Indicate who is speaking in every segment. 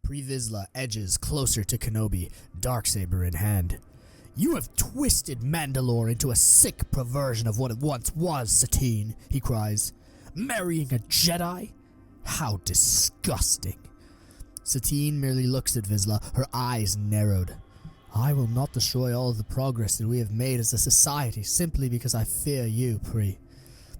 Speaker 1: Pre Vizsla edges closer to Kenobi, darksaber in hand. "You have twisted Mandalore into a sick perversion of what it once was, Satine," he cries. "Marrying a Jedi? How disgusting." Satine merely looks at Vizsla, her eyes narrowed. "I will not destroy all of the progress that we have made as a society simply because I fear you, Pre."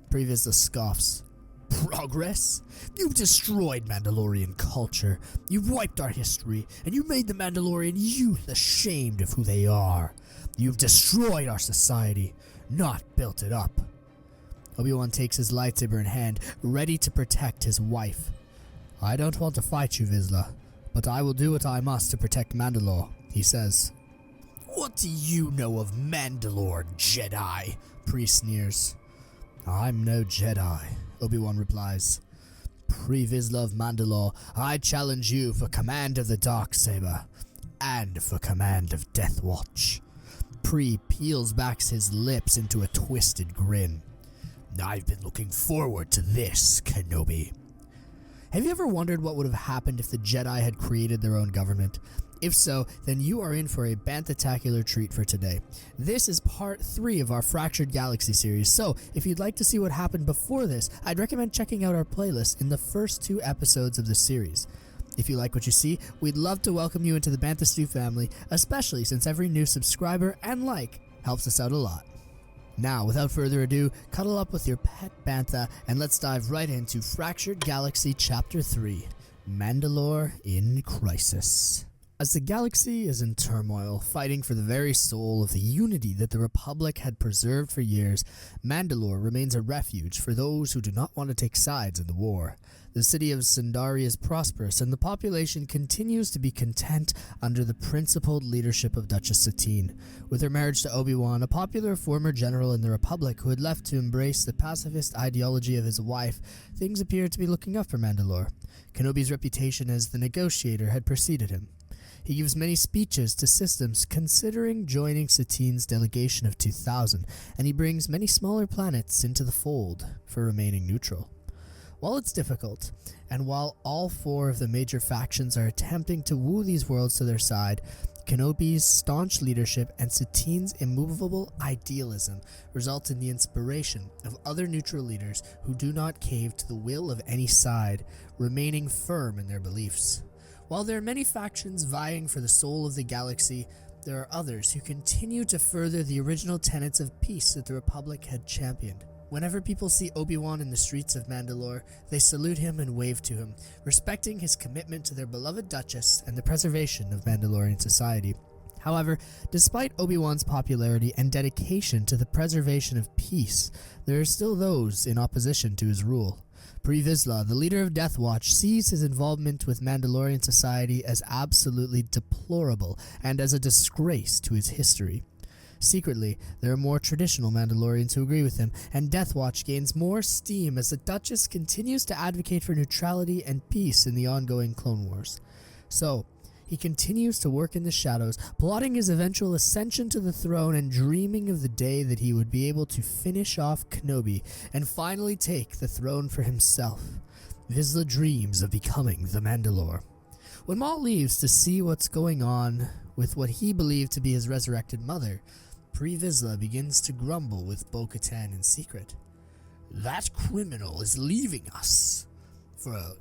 Speaker 1: Pre Vizsla scoffs. "Progress? You've destroyed Mandalorian culture. You've wiped our history, and you made the Mandalorian youth ashamed of who they are. You've destroyed our society, not built it up." Obi-Wan takes his lightsaber in hand, ready to protect his wife. "I don't want to fight you, Vizsla, but I will do what I must to protect Mandalore," he says. "What do you know of Mandalore, Jedi?" Pre sneers. "I'm no Jedi," Obi-Wan replies. "Pre Vizsla of Mandalore, I challenge you for command of the Darksaber, and for command of Death Watch." Pre peels back his lips into a twisted grin. "I've been looking forward to this, Kenobi." Have you ever wondered what would have happened if the Jedi had created their own government? If so, then you are in for a bantatacular treat for today. This is part 3 of our Fractured Galaxy series, so if you'd like to see what happened before this, I'd recommend checking out our playlist in the first 2 episodes of the series. If you like what you see, we'd love to welcome you into the Bantha Stew family, especially since every new subscriber and like helps us out a lot. Now, without further ado, cuddle up with your pet Bantha and let's dive right into Fractured Galaxy Chapter 3, Mandalore in Crisis. As the galaxy is in turmoil, fighting for the very soul of the unity that the Republic had preserved for years, Mandalore remains a refuge for those who do not want to take sides in the war. The city of Sundari is prosperous, and the population continues to be content under the principled leadership of Duchess Satine. With her marriage to Obi-Wan, a popular former general in the Republic who had left to embrace the pacifist ideology of his wife, things appeared to be looking up for Mandalore. Kenobi's reputation as the negotiator had preceded him. He gives many speeches to systems considering joining Satine's delegation of 2,000, and he brings many smaller planets into the fold for remaining neutral. While it's difficult, and while all 4 of the major factions are attempting to woo these worlds to their side, Kenobi's staunch leadership and Satine's immovable idealism result in the inspiration of other neutral leaders who do not cave to the will of any side, remaining firm in their beliefs. While there are many factions vying for the soul of the galaxy, there are others who continue to further the original tenets of peace that the Republic had championed. Whenever people see Obi-Wan in the streets of Mandalore, they salute him and wave to him, respecting his commitment to their beloved Duchess and the preservation of Mandalorian society. However, despite Obi-Wan's popularity and dedication to the preservation of peace, there are still those in opposition to his rule. Pre Vizsla, the leader of Death Watch, sees his involvement with Mandalorian society as absolutely deplorable and as a disgrace to his history. Secretly, there are more traditional Mandalorians who agree with him, and Death Watch gains more steam as the Duchess continues to advocate for neutrality and peace in the ongoing Clone Wars. So, he continues to work in the shadows, plotting his eventual ascension to the throne and dreaming of the day that he would be able to finish off Kenobi and finally take the throne for himself. Vizsla dreams of becoming the Mandalore. When Maul leaves to see what's going on with what he believed to be his resurrected mother, Pre Vizsla begins to grumble with Bo-Katan in secret. "That criminal is leaving us for a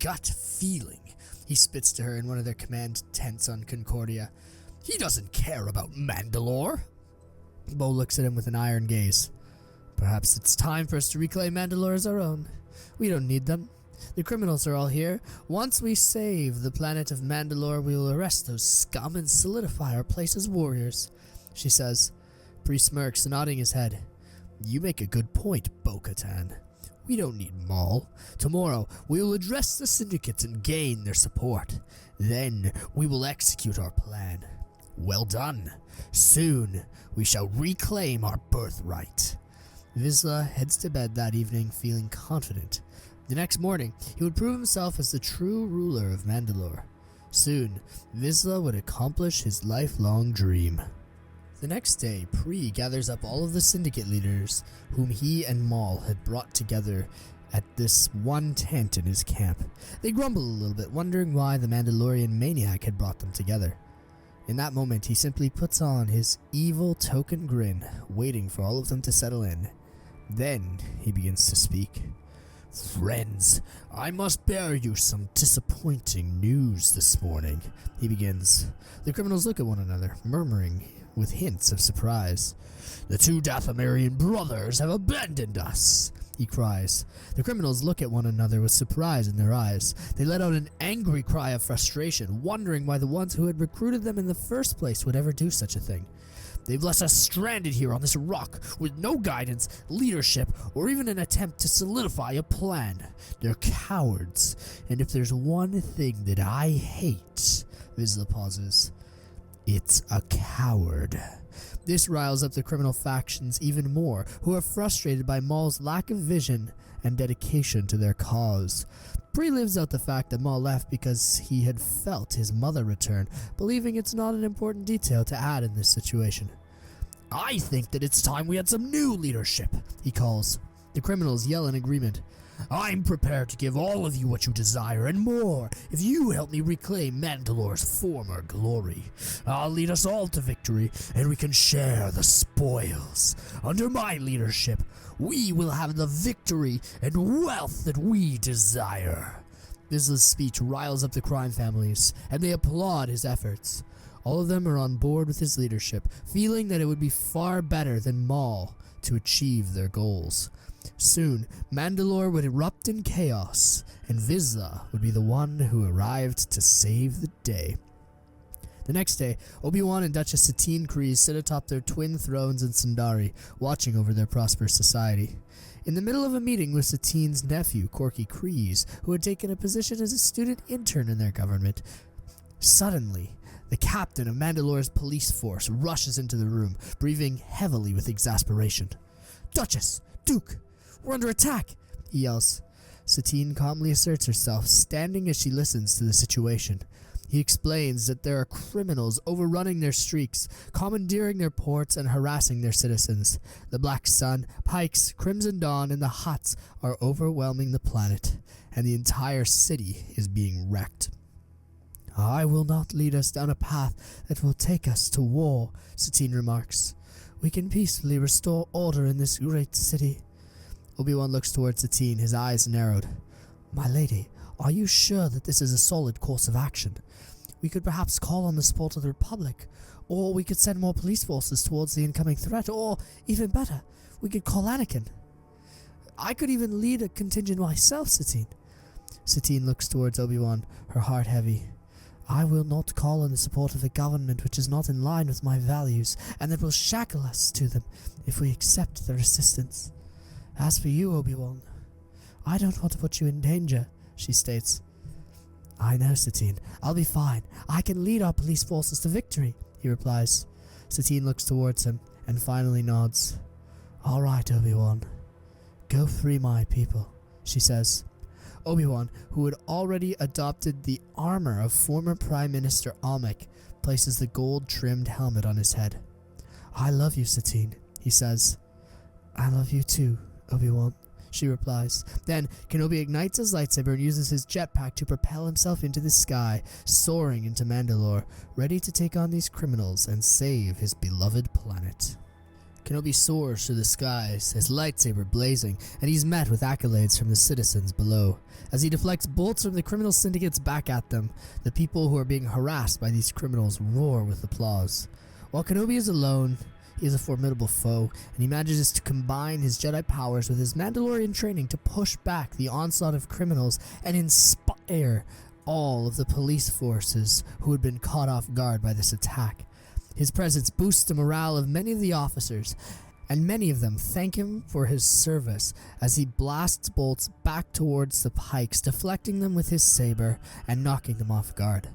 Speaker 1: gut feeling," he spits to her in one of their command tents on Concordia. "He doesn't care about Mandalore." Bo looks at him with an iron gaze. "Perhaps it's time for us to reclaim Mandalore as our own. We don't need them. The criminals are all here. Once we save the planet of Mandalore, we will arrest those scum and solidify our place as warriors," she says. Pre smirks, nodding his head. "You make a good point, Bo-Katan. We don't need Maul. Tomorrow, we will address the syndicates and gain their support. Then, we will execute our plan. Well done. Soon, we shall reclaim our birthright." Vizsla heads to bed that evening feeling confident. The next morning, he would prove himself as the true ruler of Mandalore. Soon, Vizsla would accomplish his lifelong dream. The next day, Pre gathers up all of the syndicate leaders whom he and Maul had brought together at this one tent in his camp. They grumble a little bit, wondering why the Mandalorian maniac had brought them together. In that moment, he simply puts on his evil token grin, waiting for all of them to settle in. Then he begins to speak. "Friends, I must bear you some disappointing news this morning," he begins. The criminals look at one another, murmuring with hints of surprise. "The two Dathomirian brothers have abandoned us," he cries. The criminals look at one another with surprise in their eyes. They let out an angry cry of frustration, wondering why the ones who had recruited them in the first place would ever do such a thing. "They've left us stranded here on this rock with no guidance, leadership, or even an attempt to solidify a plan. They're cowards, and if there's one thing that I hate," Vizsla pauses, "it's a coward." This riles up the criminal factions even more, who are frustrated by Maul's lack of vision and dedication to their cause. Bree lives out the fact that Maul left because he had felt his mother return, believing it's not an important detail to add in this situation. "I think that it's time we had some new leadership," he calls. The criminals yell in agreement. "I'm prepared to give all of you what you desire and more if you help me reclaim Mandalore's former glory. I'll lead us all to victory, and we can share the spoils. Under my leadership, we will have the victory and wealth that we desire." Vizsla's speech riles up the crime families, and they applaud his efforts. All of them are on board with his leadership, feeling that it would be far better than Maul to achieve their goals. Soon, Mandalore would erupt in chaos, and Vizsla would be the one who arrived to save the day. The next day, Obi-Wan and Duchess Satine Kryze sit atop their twin thrones in Sundari, watching over their prosperous society. In the middle of a meeting with Satine's nephew, Corky Kryze, who had taken a position as a student intern in their government, suddenly, the captain of Mandalore's police force rushes into the room, breathing heavily with exasperation. "Duchess! Duke! We're under attack!" he yells. Satine calmly asserts herself, standing as she listens to the situation. He explains that there are criminals overrunning their streaks, commandeering their ports, and harassing their citizens. The Black Sun, Pikes, Crimson Dawn, and the Hutts are overwhelming the planet, and the entire city is being wrecked. "I will not lead us down a path that will take us to war," Satine remarks. "We can peacefully restore order in this great city." Obi-Wan looks towards Satine, his eyes narrowed. "My lady, are you sure that this is a solid course of action? We could perhaps call on the support of the Republic, or we could send more police forces towards the incoming threat, or, even better, we could call Anakin. I could even lead a contingent myself, Satine." Satine looks towards Obi-Wan, her heart heavy. "I will not call on the support of a government which is not in line with my values, and that will shackle us to them if we accept their assistance. As for you, Obi-Wan, I don't want to put you in danger," she states. "I know, Satine. I'll be fine. I can lead our police forces to victory," he replies. Satine looks towards him and finally nods. "All right, Obi-Wan. Go free my people," she says. Obi-Wan, who had already adopted the armor of former Prime Minister Almec, places the gold-trimmed helmet on his head. "I love you, Satine," he says. "I love you too, Obi-Wan," she replies. Then, Kenobi ignites his lightsaber and uses his jetpack to propel himself into the sky, soaring into Mandalore, ready to take on these criminals and save his beloved planet. Kenobi soars through the skies, his lightsaber blazing, and he's met with accolades from the citizens below. As he deflects bolts from the criminal syndicates back at them, the people who are being harassed by these criminals roar with applause. While Kenobi is alone, he is a formidable foe, and he manages to combine his Jedi powers with his Mandalorian training to push back the onslaught of criminals and inspire all of the police forces who had been caught off guard by this attack. His presence boosts the morale of many of the officers, and many of them thank him for his service as he blasts bolts back towards the Pikes, deflecting them with his saber and knocking them off guard.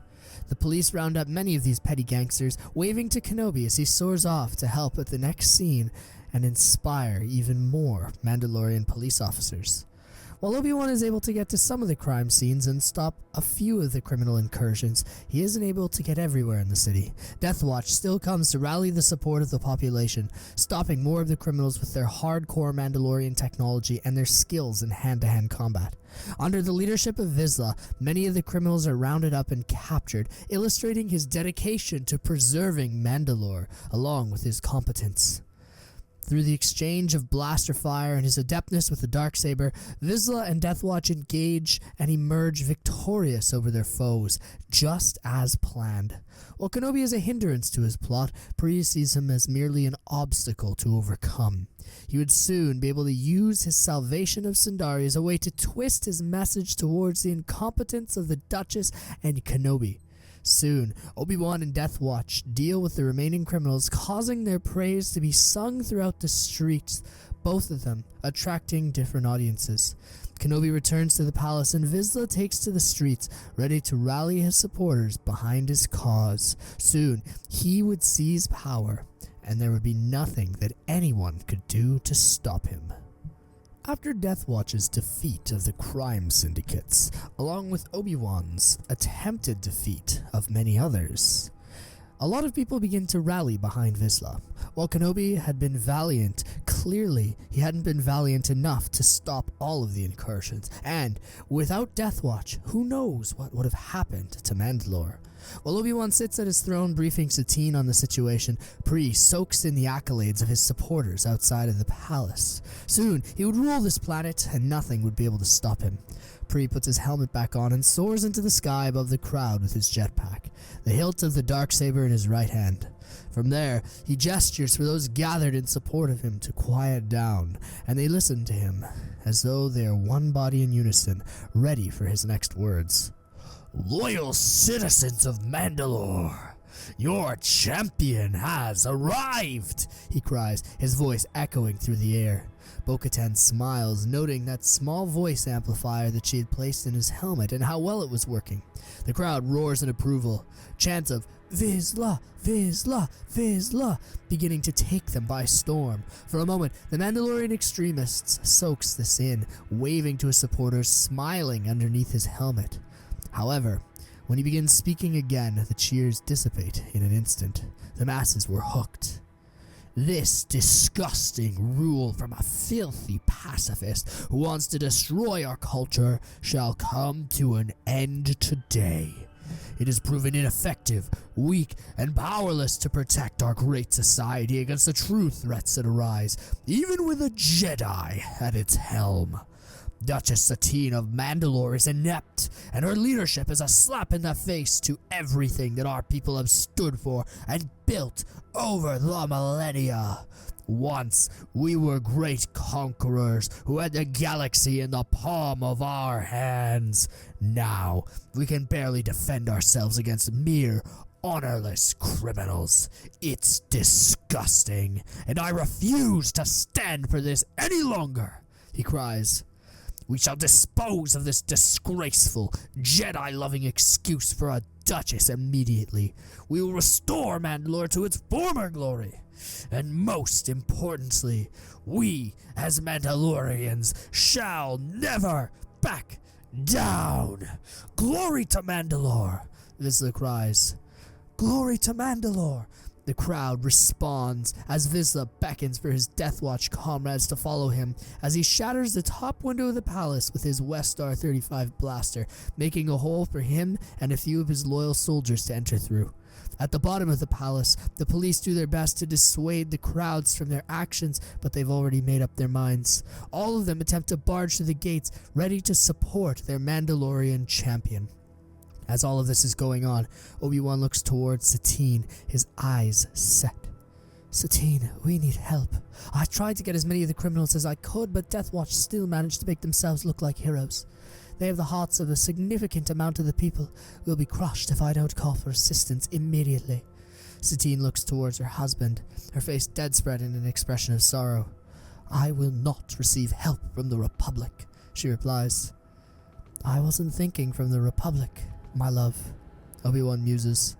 Speaker 1: The police round up many of these petty gangsters, waving to Kenobi as he soars off to help at the next scene and inspire even more Mandalorian police officers. While Obi-Wan is able to get to some of the crime scenes and stop a few of the criminal incursions, he isn't able to get everywhere in the city. Death Watch still comes to rally the support of the population, stopping more of the criminals with their hardcore Mandalorian technology and their skills in hand-to-hand combat. Under the leadership of Vizsla, many of the criminals are rounded up and captured, illustrating his dedication to preserving Mandalore, along with his competence. Through the exchange of blaster fire and his adeptness with the Darksaber, Vizsla and Deathwatch engage and emerge victorious over their foes, just as planned. While Kenobi is a hindrance to his plot, Pre sees him as merely an obstacle to overcome. He would soon be able to use his salvation of Sundari as a way to twist his message towards the incompetence of the Duchess and Kenobi. Soon, Obi-Wan and Death Watch deal with the remaining criminals, causing their praise to be sung throughout the streets, both of them attracting different audiences. Kenobi returns to the palace and Vizsla takes to the streets, ready to rally his supporters behind his cause. Soon, he would seize power, and there would be nothing that anyone could do to stop him. After Death Watch's defeat of the crime syndicates, along with Obi-Wan's attempted defeat of many others, a lot of people begin to rally behind Vizsla. While Kenobi had been valiant, clearly he hadn't been valiant enough to stop all of the incursions, and without Death Watch, who knows what would have happened to Mandalore. While Obi-Wan sits at his throne briefing Satine on the situation, Pre soaks in the accolades of his supporters outside of the palace. Soon, he would rule this planet, and nothing would be able to stop him. Pre puts his helmet back on and soars into the sky above the crowd with his jetpack, the hilt of the Darksaber in his right hand. From there, he gestures for those gathered in support of him to quiet down, and they listen to him, as though they are one body in unison, ready for his next words. "Loyal citizens of Mandalore, your champion has arrived," he cries, his voice echoing through the air. Bo-Katan smiles, noting that small voice amplifier that she had placed in his helmet and how well it was working. The crowd roars in approval, chants of "Vizsla, Vizsla, Vizsla," beginning to take them by storm. For a moment, the Mandalorian extremists soaks this in, waving to his supporters, smiling underneath his helmet. However, when he begins speaking again, the cheers dissipate in an instant. The masses were hooked. "This disgusting rule from a filthy pacifist who wants to destroy our culture shall come to an end today. It has proven ineffective, weak, and powerless to protect our great society against the true threats that arise, even with a Jedi at its helm. Duchess Satine of Mandalore is inept, and her leadership is a slap in the face to everything that our people have stood for and built over the millennia. Once, we were great conquerors who had the galaxy in the palm of our hands. Now, we can barely defend ourselves against mere honorless criminals. It's disgusting, and I refuse to stand for this any longer," he cries. "We shall dispose of this disgraceful, Jedi-loving excuse for a Duchess immediately. We will restore Mandalore to its former glory. And most importantly, we, as Mandalorians, shall never back down. Glory to Mandalore," Vizsla cries. "Glory to Mandalore." The crowd responds as Vizsla beckons for his Death Watch comrades to follow him as he shatters the top window of the palace with his Westar 35 blaster, making a hole for him and a few of his loyal soldiers to enter through. At the bottom of the palace, the police do their best to dissuade the crowds from their actions, but they've already made up their minds. All of them attempt to barge through the gates, ready to support their Mandalorian champion. As all of this is going on, Obi-Wan looks towards Satine, his eyes set. "Satine, we need help. I tried to get as many of the criminals as I could, but Death Watch still managed to make themselves look like heroes. They have the hearts of a significant amount of the people. We'll be crushed if I don't call for assistance immediately." Satine looks towards her husband, her face dead spread in an expression of sorrow. "I will not receive help from the Republic," she replies. "I wasn't thinking from the Republic, my love," Obi-Wan muses.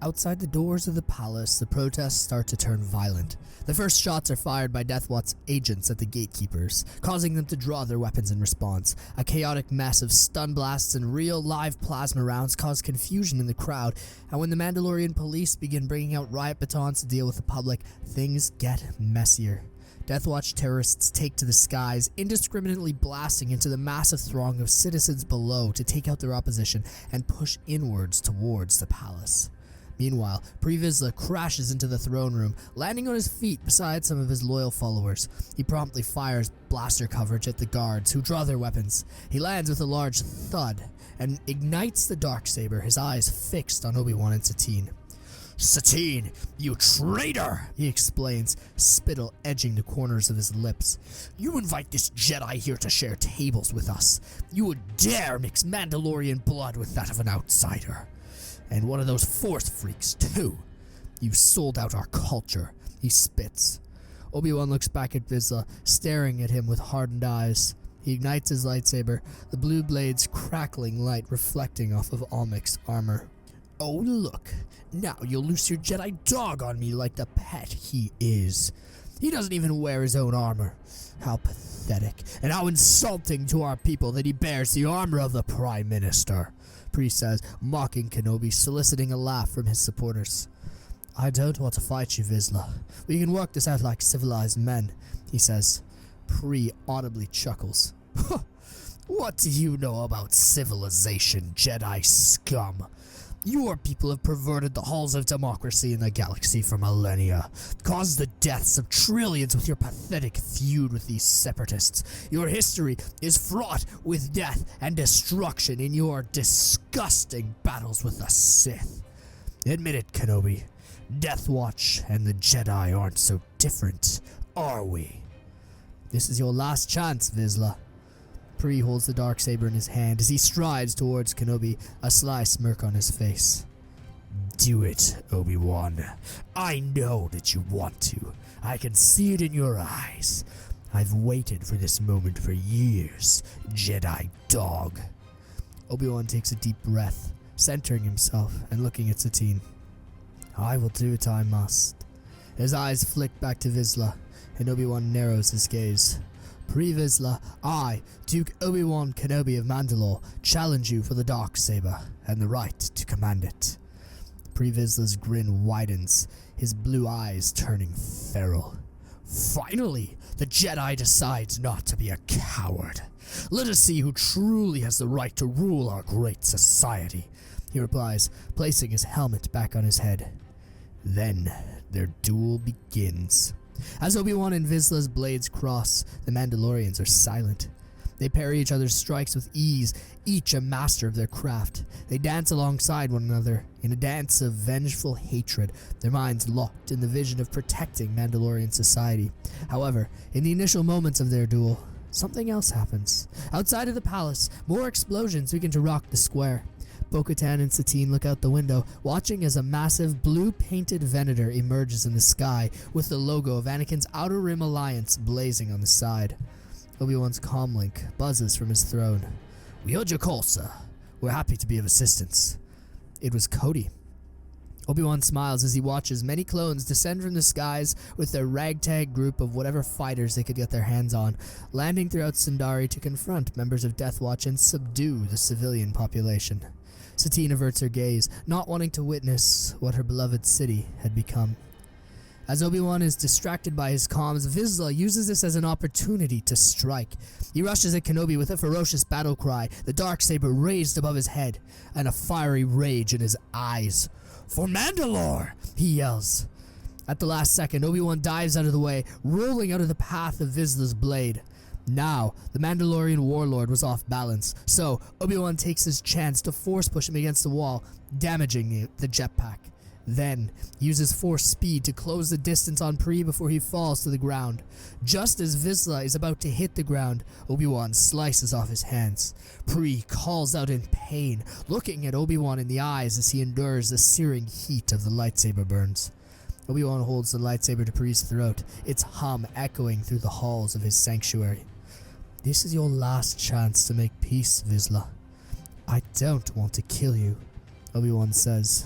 Speaker 1: Outside the doors of the palace, the protests start to turn violent. The first shots are fired by Death Watch's agents at the gatekeepers, causing them to draw their weapons in response. A chaotic mess of stun blasts and real live plasma rounds cause confusion in the crowd, and when the Mandalorian police begin bringing out riot batons to deal with the public, things get messier. Death Watch terrorists take to the skies, indiscriminately blasting into the massive throng of citizens below to take out their opposition and push inwards towards the palace. Meanwhile, Pre Vizsla crashes into the throne room, landing on his feet beside some of his loyal followers. He promptly fires blaster coverage at the guards, who draw their weapons. He lands with a large thud and ignites the darksaber, his eyes fixed on Obi-Wan and Satine. "Satine, you traitor!" he explains, spittle edging the corners of his lips. "You invite this Jedi here to share tables with us. You would dare mix Mandalorian blood with that of an outsider. And one of those Force freaks, too. You sold out our culture," he spits. Obi-Wan looks back at Vizsla, staring at him with hardened eyes. He ignites his lightsaber, the blue blade's crackling light reflecting off of Almec's armor. "Oh, look. Now you'll loose your Jedi dog on me like the pet he is. He doesn't even wear his own armor. How pathetic, and how insulting to our people that he bears the armor of the Prime Minister," Pre says, mocking Kenobi, soliciting a laugh from his supporters. "I don't want to fight you, Vizsla. We can work this out like civilized men," he says. Pre audibly chuckles. "What do you know about civilization, Jedi scum? Your people have perverted the halls of democracy in the galaxy for millennia, caused the deaths of trillions with your pathetic feud with these separatists. Your history is fraught with death and destruction in your disgusting battles with the Sith. Admit it, Kenobi. Death Watch and the Jedi aren't so different, are we?" "This is your last chance, Vizsla." Pre holds the darksaber in his hand as he strides towards Kenobi, a sly smirk on his face. "Do it, Obi-Wan. I know that you want to. I can see it in your eyes. I've waited for this moment for years, Jedi dog." Obi-Wan takes a deep breath, centering himself and looking at Satine. "I will do what I must." His eyes flick back to Vizsla, and Obi-Wan narrows his gaze. "Pre Vizsla, I, Duke Obi-Wan Kenobi of Mandalore, challenge you for the darksaber and the right to command it." Pre Vizsla's grin widens, his blue eyes turning feral. "Finally, the Jedi decides not to be a coward. Let us see who truly has the right to rule our great society," he replies, placing his helmet back on his head. Then their duel begins. As Obi-Wan and Vizsla's blades cross, the Mandalorians are silent. They parry each other's strikes with ease, each a master of their craft. They dance alongside one another, in a dance of vengeful hatred, their minds locked in the vision of protecting Mandalorian society. However, in the initial moments of their duel, something else happens. Outside of the palace, more explosions begin to rock the square. Bo-Katan and Satine look out the window, watching as a massive blue-painted Venator emerges in the sky, with the logo of Anakin's Outer Rim Alliance blazing on the side. Obi-Wan's comlink buzzes from his throne. "We heard your call, sir. We're happy to be of assistance." It was Cody. Obi-Wan smiles as he watches many clones descend from the skies with their ragtag group of whatever fighters they could get their hands on, landing throughout Sundari to confront members of Death Watch and subdue the civilian population. Satine averts her gaze, not wanting to witness what her beloved city had become. As Obi-Wan is distracted by his comms, Vizsla uses this as an opportunity to strike. He rushes at Kenobi with a ferocious battle cry, the darksaber raised above his head, and a fiery rage in his eyes. "For Mandalore!" he yells. At the last second, Obi-Wan dives out of the way, rolling out of the path of Vizsla's blade. Now, the Mandalorian warlord was off balance, so Obi-Wan takes his chance to force push him against the wall, damaging the jetpack. Then, uses force speed to close the distance on Pre before he falls to the ground. Just as Vizsla is about to hit the ground, Obi-Wan slices off his hands. Pre calls out in pain, looking at Obi-Wan in the eyes as he endures the searing heat of the lightsaber burns. Obi-Wan holds the lightsaber to Pre's throat, its hum echoing through the halls of his sanctuary. "This is your last chance to make peace, Vizsla. I don't want to kill you," Obi-Wan says.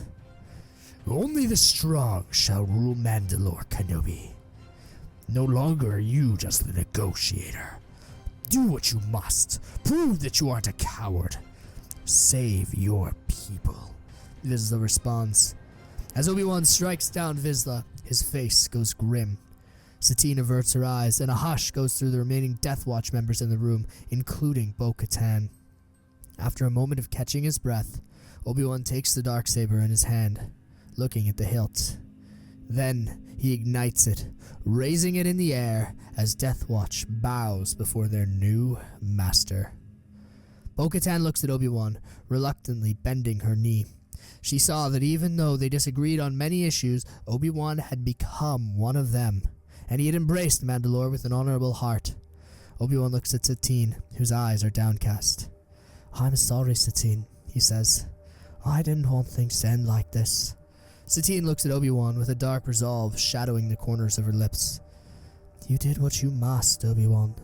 Speaker 1: Only the strong shall rule Mandalore, Kenobi. No longer are you just the negotiator. Do what you must. Prove that you aren't a coward. Save your people. Vizsla responds. As Obi-Wan strikes down Vizsla, his face goes grim. Satine averts her eyes, and a hush goes through the remaining Death Watch members in the room, including Bo-Katan. After a moment of catching his breath, Obi-Wan takes the darksaber in his hand, looking at the hilt. Then he ignites it, raising it in the air as Death Watch bows before their new master. Bo-Katan looks at Obi-Wan, reluctantly bending her knee. She saw that even though they disagreed on many issues, Obi-Wan had become one of them, and he had embraced Mandalore with an honorable heart. Obi-Wan looks at Satine, whose eyes are downcast. "I'm sorry, Satine," he says. "I didn't want things to end like this." Satine looks at Obi-Wan with a dark resolve shadowing the corners of her lips. "You did what you must, Obi-Wan,"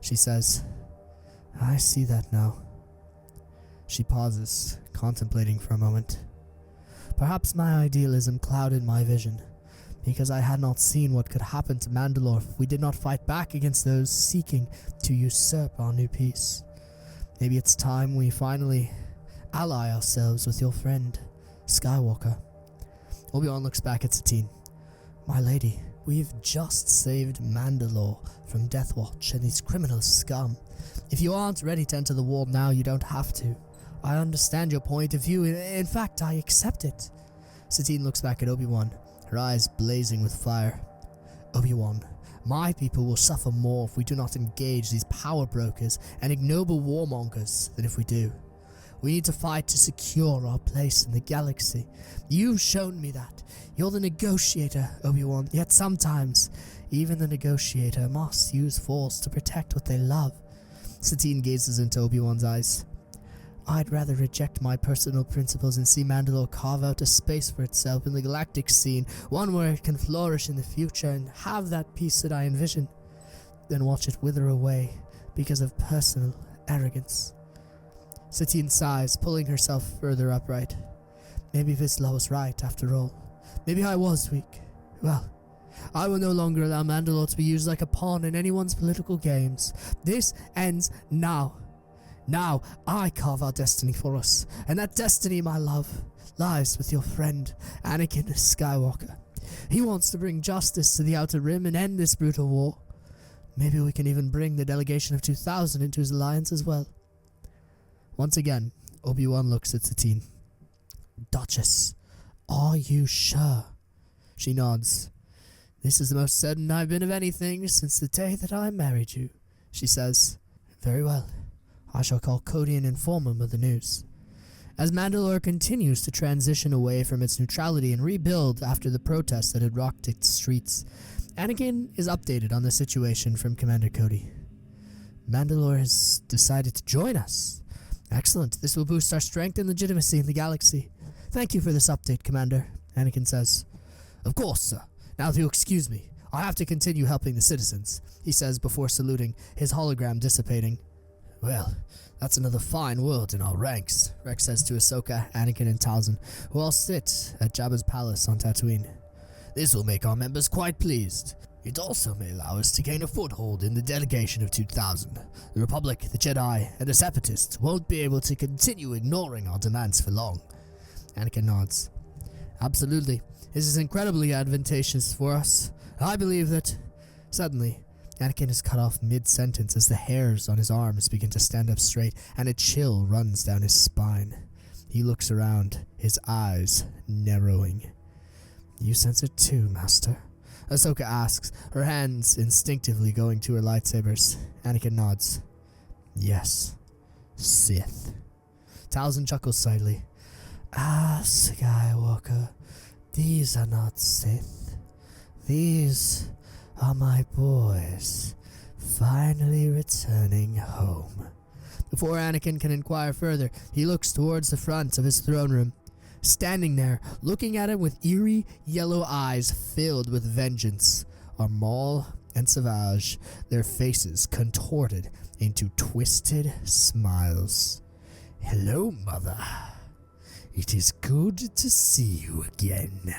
Speaker 1: she says. "I see that now." She pauses, contemplating for a moment. Perhaps my idealism clouded my vision, because I had not seen what could happen to Mandalore if we did not fight back against those seeking to usurp our new peace. Maybe it's time we finally ally ourselves with your friend, Skywalker. Obi-Wan looks back at Satine. "My lady, we've just saved Mandalore from Death Watch and these criminal scum. If you aren't ready to enter the war now, you don't have to. I understand your point of view. In fact, I accept it." Satine looks back at Obi-Wan, her eyes blazing with fire. "Obi-Wan, my people will suffer more if we do not engage these power brokers and ignoble warmongers than if we do. We need to fight to secure our place in the galaxy. You've shown me that. You're the negotiator, Obi-Wan, yet sometimes even the negotiator must use force to protect what they love." Satine gazes into Obi-Wan's eyes. "I'd rather reject my personal principles and see Mandalore carve out a space for itself in the galactic scene, one where it can flourish in the future and have that peace that I envision, than watch it wither away because of personal arrogance." Satine sighs, pulling herself further upright. "Maybe Vizsla was right, after all. Maybe I was weak. Well, I will no longer allow Mandalore to be used like a pawn in anyone's political games. This ends now. Now I carve our destiny for us, and that destiny, my love, lies with your friend, Anakin Skywalker. He wants to bring justice to the Outer Rim and end this brutal war. Maybe we can even bring the delegation of 2,000 into his alliance as well." Once again, Obi-Wan looks at Satine. "Duchess, are you sure?" She nods. "This is the most certain I've been of anything since the day that I married you," she says. "Very well. I shall call Cody and inform him of the news." As Mandalore continues to transition away from its neutrality and rebuild after the protests that had rocked its streets, Anakin is updated on the situation from Commander Cody. "Mandalore has decided to join us. Excellent. This will boost our strength and legitimacy in the galaxy. Thank you for this update, Commander," Anakin says. "Of course, sir. Now if you'll excuse me, I have to continue helping the citizens," he says before saluting, his hologram dissipating. "Well, that's another fine word in our ranks," Rex says to Ahsoka, Anakin, and Talzin, who all sit at Jabba's palace on Tatooine. "This will make our members quite pleased. It also may allow us to gain a foothold in the delegation of 2,000. The Republic, the Jedi, and the Separatists won't be able to continue ignoring our demands for long." Anakin nods. "Absolutely. This is incredibly advantageous for us. I believe that..." Suddenly, Anakin is cut off mid-sentence as the hairs on his arms begin to stand up straight, and a chill runs down his spine. He looks around, his eyes narrowing. "You sense it too, Master?" Ahsoka asks, her hands instinctively going to her lightsabers. Anakin nods. "Yes, Sith." Talzin chuckles slightly. Skywalker, these are not Sith. These are my boys, finally returning home. Before Anakin can inquire further, he looks towards the front of his throne room. Standing there, looking at him with eerie, yellow eyes filled with vengeance, are Maul and Savage, their faces contorted into twisted smiles. "Hello, Mother. It is good to see you again.